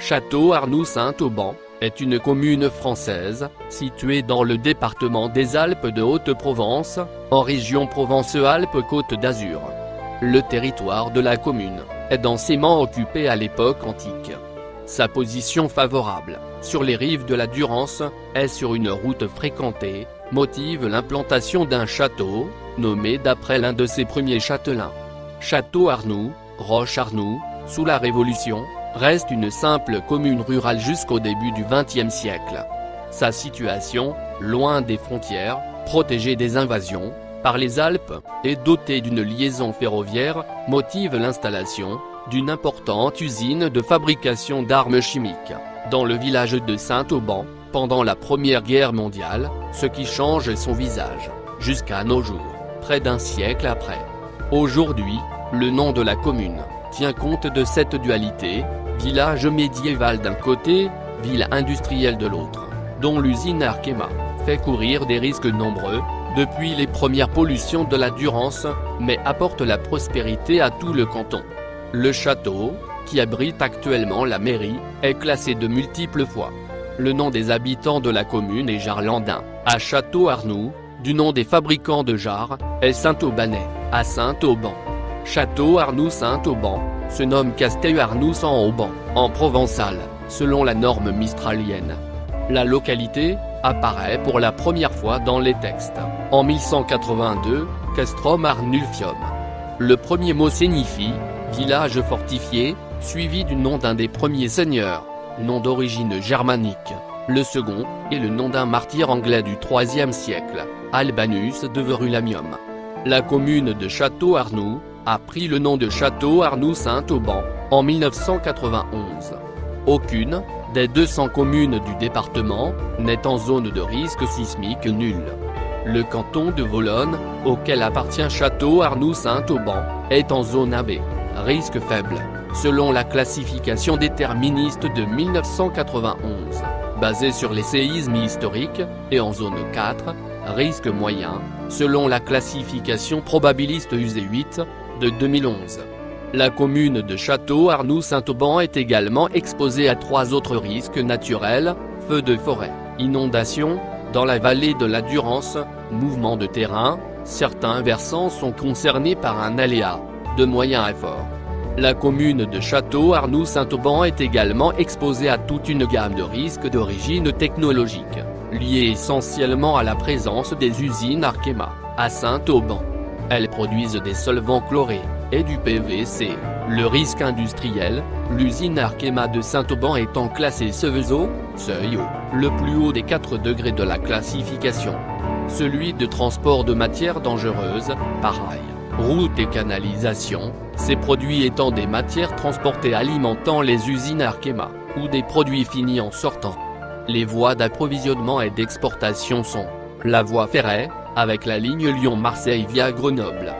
Château-Arnoux-Saint-Auban est une commune française, située dans le département des Alpes de Haute-Provence, en région Provence-Alpes-Côte d'Azur. Le territoire de la commune est densément occupé à l'époque antique. Sa position favorable, sur les rives de la Durance, et sur une route fréquentée, motive l'implantation d'un château, nommé d'après l'un de ses premiers châtelains. Château-Arnoux, Roche-Arnoux, sous la Révolution, reste une simple commune rurale jusqu'au début du XXe siècle. Sa situation, loin des frontières, protégée des invasions, par les Alpes, et dotée d'une liaison ferroviaire, motive l'installation d'une importante usine de fabrication d'armes chimiques dans le village de Saint-Auban, pendant la Première Guerre mondiale, ce qui change son visage, jusqu'à nos jours, près d'un siècle après. Aujourd'hui, le nom de la commune tient compte de cette dualité, village médiéval d'un côté, ville industrielle de l'autre, dont l'usine Arkema fait courir des risques nombreux, depuis les premières pollutions de la Durance, mais apporte la prospérité à tout le canton. Le château, qui abrite actuellement la mairie, est classé de multiples fois. Le nom des habitants de la commune est jarlandin, à Château-Arnoux, du nom des fabricants de jarres, est Saint-Aubanais, à Saint-Auban. Château-Arnoux-Saint-Auban se nomme Castellarnoux-Saint-Auban, en provençal, selon la norme mistralienne. La localité apparaît pour la première fois dans les textes, en 1182, Castrum Arnulfium. Le premier mot signifie « village fortifié », suivi du nom d'un des premiers seigneurs, nom d'origine germanique. Le second est le nom d'un martyr anglais du IIIe siècle, Albanus de Verulamium. La commune de Château-Arnoux a pris le nom de Château-Arnoux-Saint-Auban en 1991. Aucune des 200 communes du département n'est en zone de risque sismique nul. Le canton de Volonne, auquel appartient Château-Arnoux-Saint-Auban, est en zone AB, risque faible, selon la classification déterministe de 1991, basée sur les séismes historiques, et en zone 4, risque moyen, selon la classification probabiliste UZ8, de 2011. La commune de Château-Arnoux-Saint-Auban est également exposée à 3 autres risques naturels, feux de forêt, inondations, dans la vallée de la Durance, mouvements de terrain, certains versants sont concernés par un aléa, de moyen à fort. La commune de Château-Arnoux-Saint-Auban est également exposée à toute une gamme de risques d'origine technologique, liés essentiellement à la présence des usines Arkema, à Saint-Auban. Elles produisent des solvants chlorés, et du PVC. Le risque industriel, l'usine Arkema de Saint-Auban étant classée Seveso, seuil haut, le plus haut des 4 degrés de la classification. Celui de transport de matières dangereuses, pareil. Routes et canalisations, ces produits étant des matières transportées alimentant les usines Arkema, ou des produits finis en sortant. Les voies d'approvisionnement et d'exportation sont la voie ferrée, avec la ligne Lyon-Marseille via Grenoble.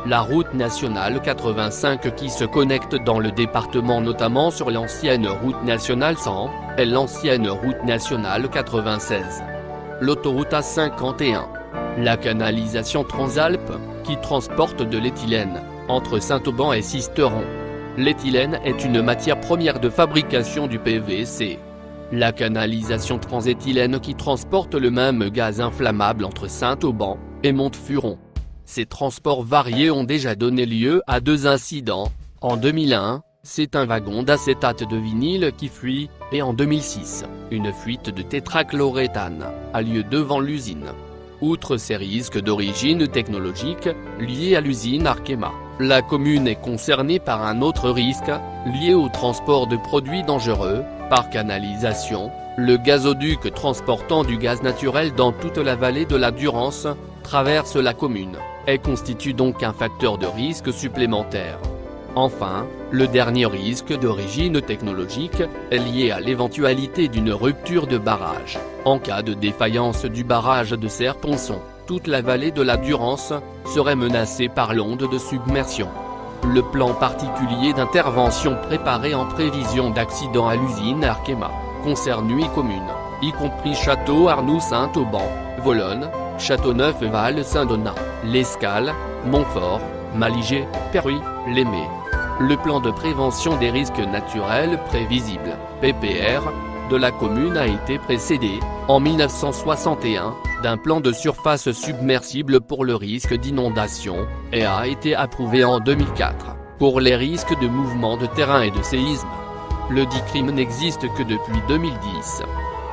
La route nationale 85 qui se connecte dans le département notamment sur l'ancienne route nationale 100, et l'ancienne route nationale 96. L'autoroute A51. La canalisation Transalpes, qui transporte de l'éthylène, entre Saint-Auban et Sisteron. L'éthylène est une matière première de fabrication du PVC. La canalisation transéthylène qui transporte le même gaz inflammable entre Saint-Auban et Montfuron. Ces transports variés ont déjà donné lieu à 2 incidents. En 2001, c'est un wagon d'acétate de vinyle qui fuit, et en 2006, une fuite de tétrachloréthane a lieu devant l'usine. Outre ces risques d'origine technologique, liés à l'usine Arkema, la commune est concernée par un autre risque, lié au transport de produits dangereux, par canalisation. Le gazoduc transportant du gaz naturel dans toute la vallée de la Durance, traverse la commune, et constitue donc un facteur de risque supplémentaire. Enfin, le dernier risque d'origine technologique est lié à l'éventualité d'une rupture de barrage. En cas de défaillance du barrage de Serre-Ponçon, toute la vallée de la Durance serait menacée par l'onde de submersion. Le plan particulier d'intervention préparé en prévision d'accident à l'usine Arkema concerne 8 communes, y compris Château-Arnoux-Saint-Auban, Volonne, Châteauneuf-Val-Saint-Donat, L'Escale, Montfort, Malijai, Perruy, Lémé. le plan de prévention des risques naturels prévisibles, PPR, de la commune a été précédé, en 1961, d'un plan de surface submersible pour le risque d'inondation, et a été approuvé en 2004, pour les risques de mouvement de terrain et de séisme. Le dit crime n'existe que depuis 2010.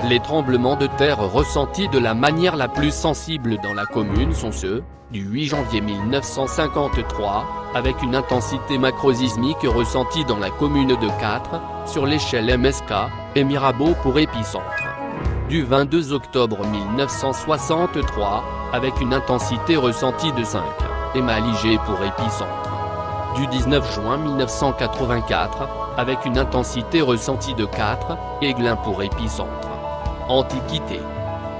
Les tremblements de terre ressentis de la manière la plus sensible dans la commune sont ceux du 8 janvier 1953, avec une intensité macrosismique ressentie dans la commune de 4, sur l'échelle MSK, et Mirabeau pour épicentre. Du 22 octobre 1963, avec une intensité ressentie de 5, et Maligé pour épicentre. Du 19 juin 1984, avec une intensité ressentie de 4, Aiglun pour épicentre. Antiquité.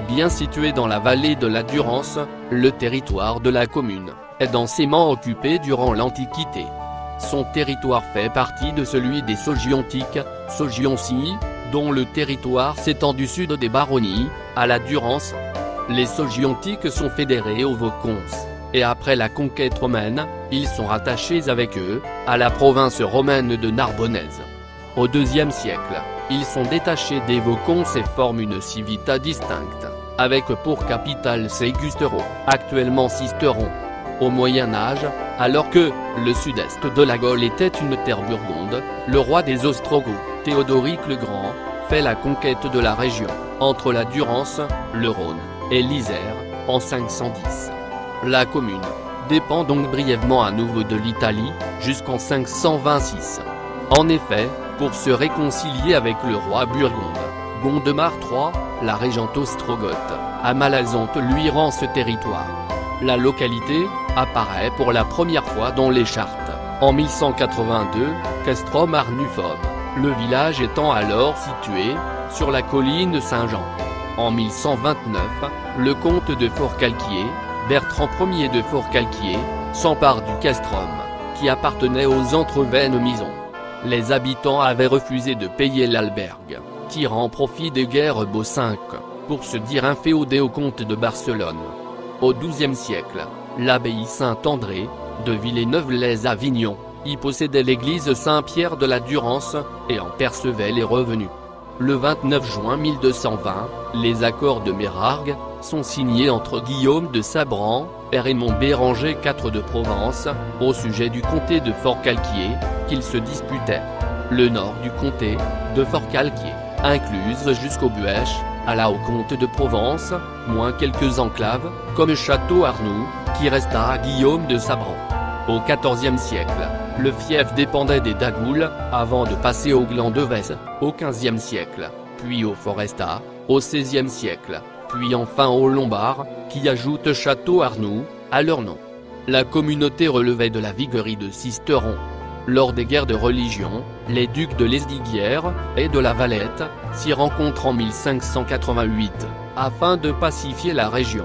Bien situé dans la vallée de la Durance, le territoire de la commune est densément occupé durant l'Antiquité. Son territoire fait partie de celui des Sogiontiques, Sogioncie, dont le territoire s'étend du sud des Baronnies, à la Durance. Les Sogiontiques sont fédérés aux Vaucons, et après la conquête romaine, ils sont rattachés avec eux, à la province romaine de Narbonnaise. Au IIe siècle, ils sont détachés des Vaucons et forment une civita distincte, avec pour capitale Seigustero, actuellement Sisteron. Au Moyen-Âge, alors que le sud-est de la Gaule était une terre burgonde, le roi des Ostrogoths, Théodoric le Grand, fait la conquête de la région, entre la Durance, le Rhône, et l'Isère, en 510. La commune dépend donc brièvement à nouveau de l'Italie, jusqu'en 526. En effet, pour se réconcilier avec le roi burgonde, Gondemar III, la régente ostrogoth, Amalazonte lui rend ce territoire. La localité apparaît pour la première fois dans les chartes, en 1182, Castrum Arnufum, le village étant alors situé sur la colline Saint-Jean. En 1129, le comte de Forcalquier, Bertrand Ier de Forcalquier, s'empare du castrum, qui appartenait aux Entrevennes-Misons. Les habitants avaient refusé de payer l'albergue, tirant profit des guerres Beaux-Cinq, pour se dire inféodés au comte de Barcelone. Au XIIe siècle, l'abbaye Saint-André, de Villeneuve-lès-Avignon, y possédait l'église Saint-Pierre de la Durance, et en percevait les revenus. Le 29 juin 1220, les accords de Mérargues sont signés entre Guillaume de Sabran et Raymond Béranger IV de Provence, au sujet du comté de Forcalquier, qu'ils se disputaient. Le nord du comté de Forcalquier, incluse jusqu'au Buèche, alla au comte de Provence, moins quelques enclaves, comme Château-Arnoux, qui resta à Guillaume de Sabran. Au XIVe siècle, le fief dépendait des Dagoules, avant de passer au Gland de Vèze, au XVe siècle, puis au Foresta, au XVIe siècle, puis enfin aux Lombards, qui ajoutent Château-Arnoux à leur nom. La communauté relevait de la viguerie de Sisteron. Lors des guerres de religion, les ducs de Lesdiguières et de la Valette s'y rencontrent en 1588, afin de pacifier la région.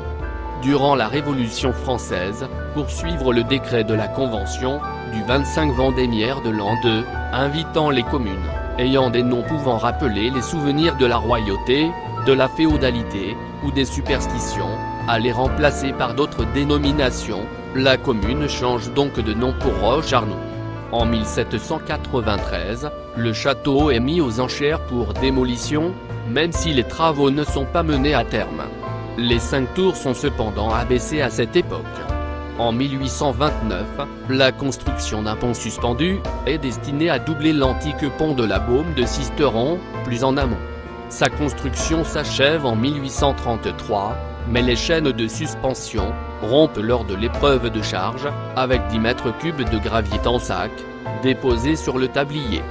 Durant la Révolution française, pour suivre le décret de la Convention, du 25 Vendémiaire de l'an 2, invitant les communes, ayant des noms pouvant rappeler les souvenirs de la royauté, de la féodalité, ou des superstitions, à les remplacer par d'autres dénominations, la commune change donc de nom pour Roche-Arnoux. En 1793, le château est mis aux enchères pour démolition, même si les travaux ne sont pas menés à terme. Les 5 tours sont cependant abaissées à cette époque. En 1829, la construction d'un pont suspendu est destinée à doubler l'antique pont de la Baume de Sisteron, plus en amont. Sa construction s'achève en 1833, mais les chaînes de suspension rompent lors de l'épreuve de charge, avec 10 mètres cubes de gravier en sac, déposés sur le tablier.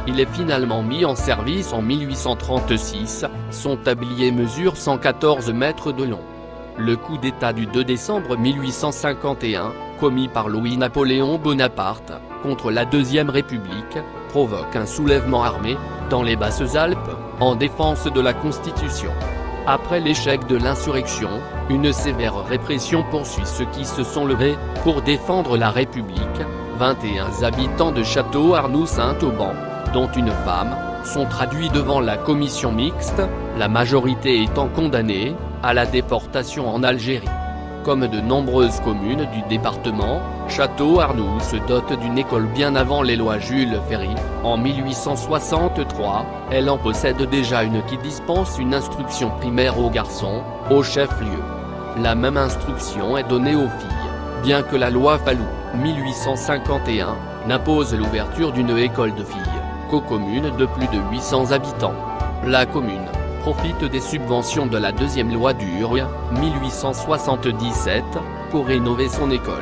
Il est finalement mis en service en 1836, son tablier mesure 114 mètres de long. Le coup d'État du 2 décembre 1851, commis par Louis-Napoléon Bonaparte, contre la Deuxième République, provoque un soulèvement armé, dans les Basses-Alpes, en défense de la Constitution. Après l'échec de l'insurrection, une sévère répression poursuit ceux qui se sont levés, pour défendre la République. 21 habitants de Château-Arnoux-Saint-Auban, dont une femme, sont traduits devant la commission mixte, la majorité étant condamnée à la déportation en Algérie. Comme de nombreuses communes du département, Château-Arnoux se dote d'une école bien avant les lois Jules Ferry. En 1863, elle en possède déjà une qui dispense une instruction primaire aux garçons, au chef-lieu. La même instruction est donnée aux filles, bien que la loi Fallou, 1851, n'impose l'ouverture d'une école de filles qu'aux communes de plus de 800 habitants. La commune profite des subventions de la deuxième loi Durg, 1877, pour rénover son école.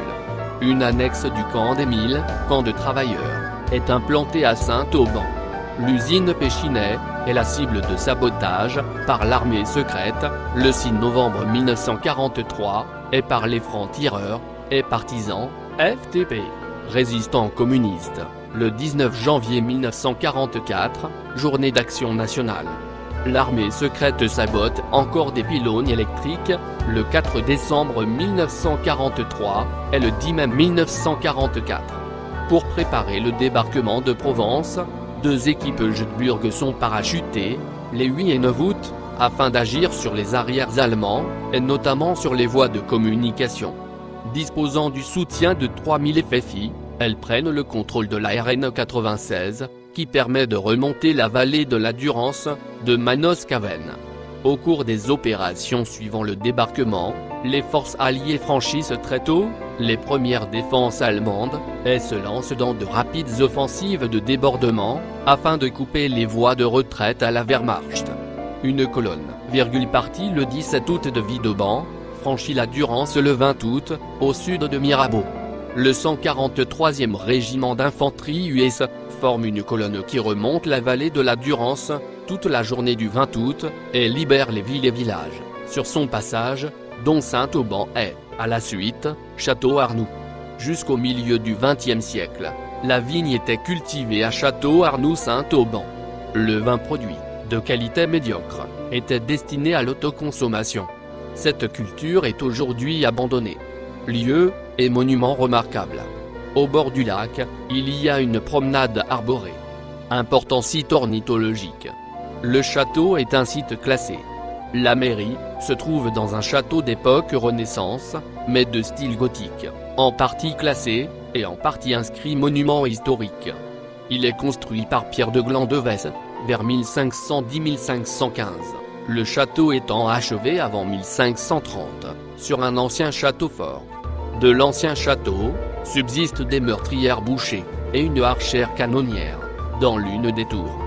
Une annexe du camp des Milles, camp de travailleurs, est implantée à Saint-Auban. L'usine Péchinet est la cible de sabotage par l'armée secrète, le 6 novembre 1943, et par les francs-tireurs et partisans, FTP, résistants communistes, le 19 janvier 1944, journée d'action nationale. L'armée secrète sabote encore des pylônes électriques, le 4 décembre 1943, et le 10 mai 1944. Pour préparer le débarquement de Provence, 2 équipes Jüterbürg sont parachutées, les 8 et 9 août, afin d'agir sur les arrières allemands, et notamment sur les voies de communication. Disposant du soutien de 3000 FFI, elles prennent le contrôle de la RN 96, qui permet de remonter la vallée de la Durance, de Manoscaven. Au cours des opérations suivant le débarquement, les forces alliées franchissent très tôt les premières défenses allemandes, et se lancent dans de rapides offensives de débordement, afin de couper les voies de retraite à la Wehrmacht. Une colonne, partie le 17 août de Vidauban, franchit la Durance le 20 août, au sud de Mirabeau. Le 143e régiment d'infanterie US forme une colonne qui remonte la vallée de la Durance, toute la journée du 20 août, et libère les villes et villages, sur son passage, dont Saint-Auban et, à la suite, Château-Arnoux. Jusqu'au milieu du XXe siècle, la vigne était cultivée à Château-Arnoux-Saint-Auban. Le vin produit, de qualité médiocre, était destiné à l'autoconsommation. Cette culture est aujourd'hui abandonnée. Lieu et monument remarquable. Au bord du lac, il y a une promenade arborée. Important site ornithologique. Le château est un site classé. La mairie se trouve dans un château d'époque Renaissance, mais de style gothique, en partie classé, et en partie inscrit monument historique. Il est construit par Pierre de Glandevès, vers 1510-1515, le château étant achevé avant 1530, sur un ancien château fort. De l'ancien château, subsistent des meurtrières bouchées, et une archère canonnière, dans l'une des tours.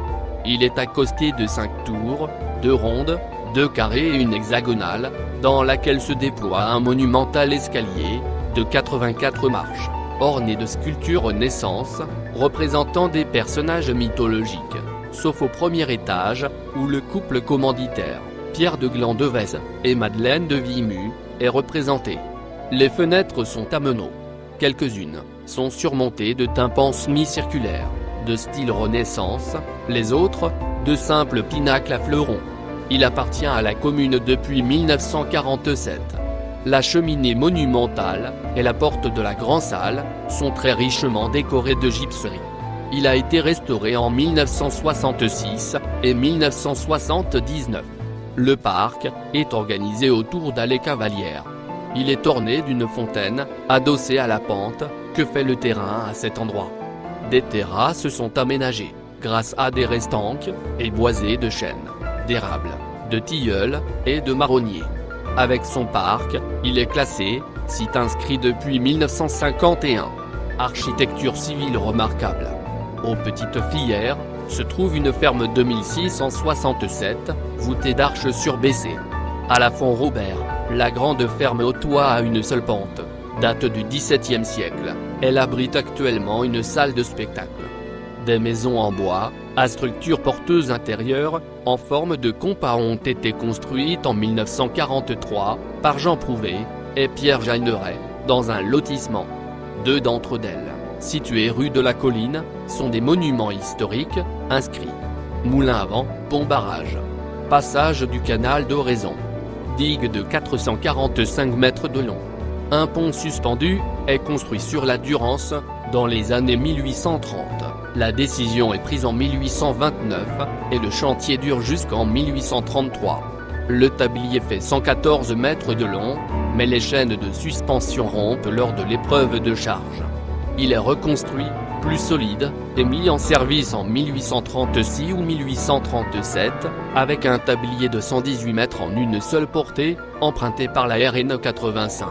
Il est accosté de 5 tours, 2 rondes, 2 carrés et une hexagonale, dans laquelle se déploie un monumental escalier, de 84 marches, orné de sculptures Renaissance, représentant des personnages mythologiques, sauf au premier étage, où le couple commanditaire, Pierre de Glandevès et Madeleine de Vimut, est représenté. Les fenêtres sont à meneaux. Quelques-unes sont surmontées de tympans semi-circulaires, de style Renaissance, les autres, de simples pinacles à fleurons. Il appartient à la commune depuis 1947. La cheminée monumentale et la porte de la grande salle sont très richement décorées de gypseries. Il a été restauré en 1966 et 1979. Le parc est organisé autour d'allées cavalières. Il est orné d'une fontaine, adossée à la pente, que fait le terrain à cet endroit. Des terrasses sont aménagées, grâce à des restanques, et boisées de chênes, d'érables, de tilleuls, et de marronniers. Avec son parc, il est classé, site inscrit depuis 1951. Architecture civile remarquable. Aux Petites Fillères, se trouve une ferme 2667, voûtée d'arches surbaissées. À la Font-Robert, la grande ferme au toit à une seule pente, date du XVIIe siècle. Elle abrite actuellement une salle de spectacle. Des maisons en bois, à structure porteuse intérieure, en forme de compas ont été construites en 1943, par Jean Prouvé et Pierre Jeanneret, dans un lotissement. 2 d'entre elles, situées rue de la Colline, sont des monuments historiques, inscrits. Moulin à vent, pont-barrage. Passage du canal d'Oraison. Digue de 445 mètres de long. Un pont suspendu est construit sur la Durance, dans les années 1830. La décision est prise en 1829, et le chantier dure jusqu'en 1833. Le tablier fait 114 mètres de long, mais les chaînes de suspension rompent lors de l'épreuve de charge. Il est reconstruit, plus solide, et mis en service en 1836 ou 1837, avec un tablier de 118 mètres en une seule portée, emprunté par la RN 85.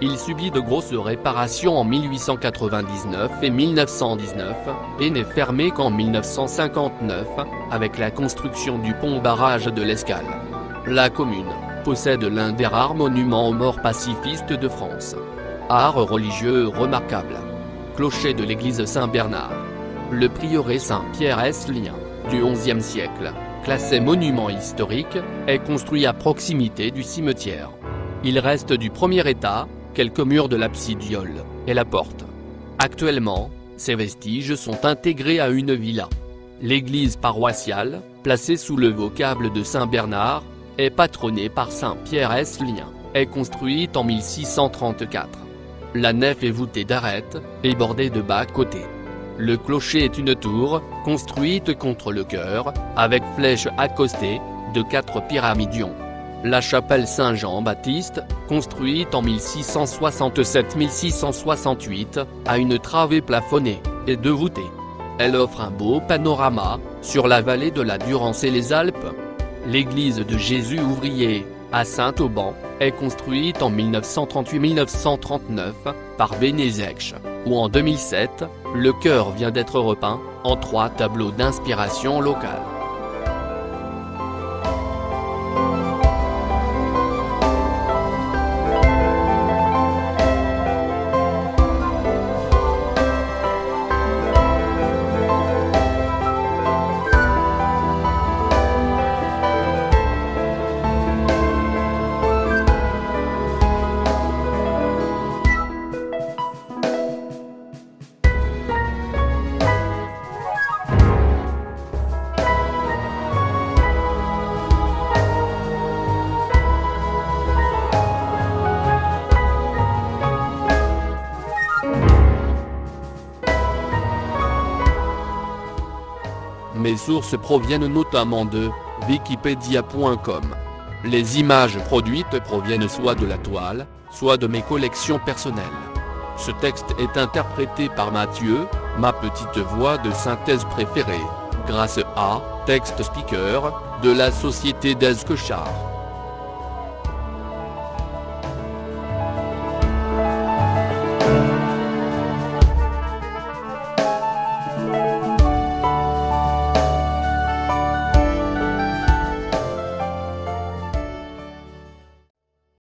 Il subit de grosses réparations en 1899 et 1919, et n'est fermé qu'en 1959, avec la construction du pont-barrage de l'Escale. La commune possède l'un des rares monuments aux morts pacifistes de France. Art religieux remarquable. Clocher de l'église Saint-Bernard. Le prieuré Saint-Pierre-es-Lien, du XIe siècle, classé monument historique, est construit à proximité du cimetière. Il reste du premier état quelques murs de l'absidiole et la porte. Actuellement, ces vestiges sont intégrés à une villa. L'église paroissiale, placée sous le vocable de Saint-Bernard, est patronnée par Saint-Pierre-es-Lien, est construite en 1634. La nef est voûtée d'arêtes, et bordée de bas-côtés. Le clocher est une tour, construite contre le chœur, avec flèche accostée, de 4 pyramidions. La chapelle Saint-Jean-Baptiste, construite en 1667-1668, a une travée plafonnée, et 2 voûtées. Elle offre un beau panorama, sur la vallée de la Durance et les Alpes. L'église de Jésus ouvrier, à Saint-Auban, est construite en 1938-1939, par Bénézèche, où en 2007, le chœur vient d'être repeint, en 3 tableaux d'inspiration locale. Mes sources proviennent notamment de Wikipedia.com. Les images produites proviennent soit de la toile, soit de mes collections personnelles. Ce texte est interprété par Mathieu, ma petite voix de synthèse préférée, grâce à Text Speaker, de la société d'Ezquechart.